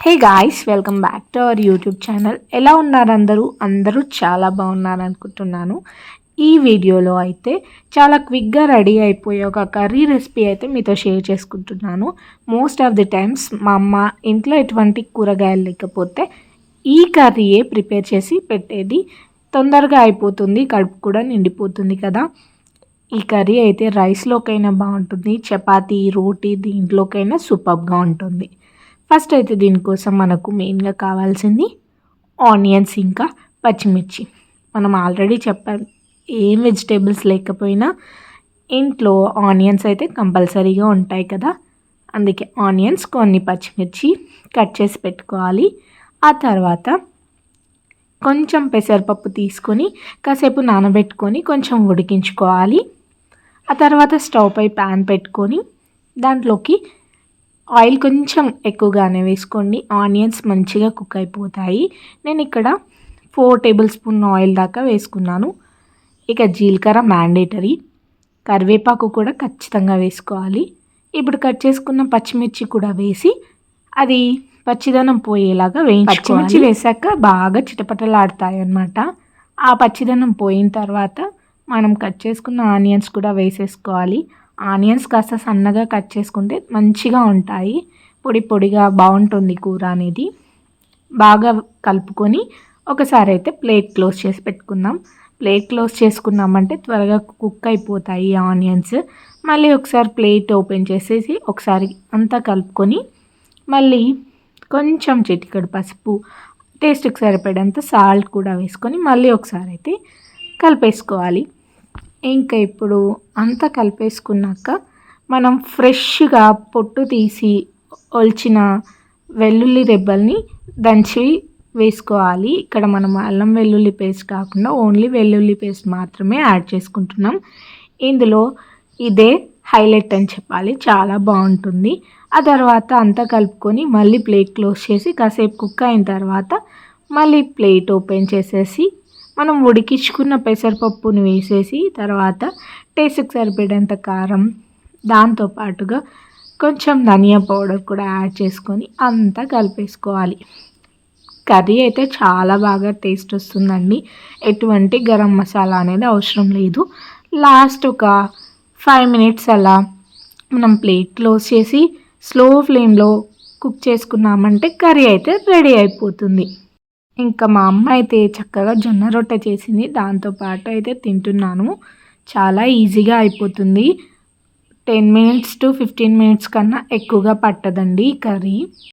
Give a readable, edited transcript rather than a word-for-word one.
Hey guys, welcome back to our YouTube channel. ఎలా ఉన్నారు అందరూ చాలా బాగున్నారు అనుకుంటున్నాను. ఈ వీడియోలో అయితే చాలా క్విక్గా రెడీ అయిపోయే ఒక కర్రీ రెసిపీ అయితే మీతో షేర్ చేసుకుంటున్నాను. మోస్ట్ ఆఫ్ ది టైమ్స్ మా అమ్మ ఇంట్లో ఎటువంటి కూరగాయలు లేకపోతే ఈ కర్రీయే ప్రిపేర్ చేసి పెట్టేది. తొందరగా అయిపోతుంది, కడుపు కూడా నిండిపోతుంది కదా. ఈ కర్రీ అయితే రైస్లోకైనా బాగుంటుంది, చపాతీ రోటీ దీంట్లోకైనా సూపర్గా ఉంటుంది. ఫస్ట్ అయితే దీనికోసం మనకు మెయిన్గా కావాల్సింది ఆనియన్స్ ఇంకా పచ్చిమిర్చి. మనం ఆల్రెడీ చెప్పాం, ఏం వెజిటేబుల్స్ లేకపోయినా ఇంట్లో ఆనియన్స్ అయితే కంపల్సరీగా ఉంటాయి కదా. అందుకే ఆనియన్స్, కొన్ని పచ్చిమిర్చి కట్ చేసి పెట్టుకోవాలి. ఆ తర్వాత కొంచెం పెసరపప్పు తీసుకొని కాసేపు నానబెట్టుకొని కొంచెం ఉడికించుకోవాలి. ఆ తర్వాత స్టవ్ పై ప్యాన్ పెట్టుకొని దాంట్లోకి ఆయిల్ కొంచెం ఎక్కువగానే వేసుకోండి, ఆనియన్స్ మంచిగా కుక్ అయిపోతాయి. నేను ఇక్కడ 4 టేబుల్ స్పూన్ ఆయిల్ దాకా వేసుకున్నాను. ఇక జీలకర్ర మ్యాండేటరీ, కరివేపాకు కూడా ఖచ్చితంగా వేసుకోవాలి. ఇప్పుడు కట్ చేసుకున్న పచ్చిమిర్చి కూడా వేసి అది పచ్చిదనం పోయేలాగా వేయించుకోవాలి. పచ్చిమిర్చి వేసాక బాగా చిటపటలాడతాయి అన్నమాట. ఆ పచ్చిదనం పోయిన తర్వాత మనం కట్ చేసుకున్న ఆనియన్స్ కూడా వేసేసుకోవాలి. ఆనియన్స్ కాస్త సన్నగా కట్ చేసుకుంటే మంచిగా ఉంటాయి, పొడి పొడిగా బాగుంటుంది కూర అనేది. బాగా కలుపుకొని ఒకసారి అయితే ప్లేట్ క్లోజ్ చేసి పెట్టుకుందాం. ప్లేట్ క్లోజ్ చేసుకున్నామంటే త్వరగా కుక్ అయిపోతాయి ఆనియన్స్. మళ్ళీ ఒకసారి ప్లేట్ ఓపెన్ చేసేసి ఒకసారి అంతా కలుపుకొని మళ్ళీ కొంచెం చిటికెడు పసుపు, టేస్ట్కి సరిపడేంత సాల్ట్ కూడా వేసుకొని మళ్ళీ ఒకసారి అయితే కలిపేసుకోవాలి. ఇంకా ఇప్పుడు అంతా కలిపేసుకున్నాక మనం ఫ్రెష్గా పొట్టు తీసి ఒలిచిన వెల్లుల్లి రెబ్బల్ని దంచి వేసుకోవాలి. ఇక్కడ మనం అల్లం వెల్లుల్లి పేస్ట్ కాకుండా ఓన్లీ వెల్లుల్లి పేస్ట్ మాత్రమే యాడ్ చేసుకుంటున్నాం. ఇందులో ఇదే హైలైట్ అని చెప్పాలి, చాలా బాగుంటుంది. ఆ తర్వాత అంతా కలుపుకొని మళ్ళీ ప్లేట్ క్లోజ్ చేసి కాసేపు కుక్ అయిన తర్వాత మళ్ళీ ప్లేట్ ఓపెన్ చేసేసి మనం ఉడికించుకున్న పెసరపప్పుని వేసేసి తర్వాత టేస్ట్కి సరిపడేంత కారం, దాంతోపాటుగా కొంచెం ధనియా పౌడర్ కూడా యాడ్ చేసుకొని అంతా కలిపేసుకోవాలి. కర్రీ అయితే చాలా బాగా టేస్ట్ వస్తుందండి. ఎటువంటి గరం మసాలా అనేది అవసరం లేదు. లాస్ట్ ఒక 5 మినిట్స్ అలా మనం ప్లేట్ క్లోజ్ చేసి స్లో ఫ్లేమ్లో కుక్ చేసుకున్నామంటే కర్రీ అయితే రెడీ అయిపోతుంది. ఇంకా మా అమ్మ అయితే చక్కగా జొన్న రొట్టె చేసింది, దాంతోపాటు అయితే తింటున్నాను. చాలా ఈజీగా అయిపోతుంది. 10 మినిట్స్ టు 15 మినిట్స్ కన్నా ఎక్కువగా పట్టదండి ఈ కర్రీ.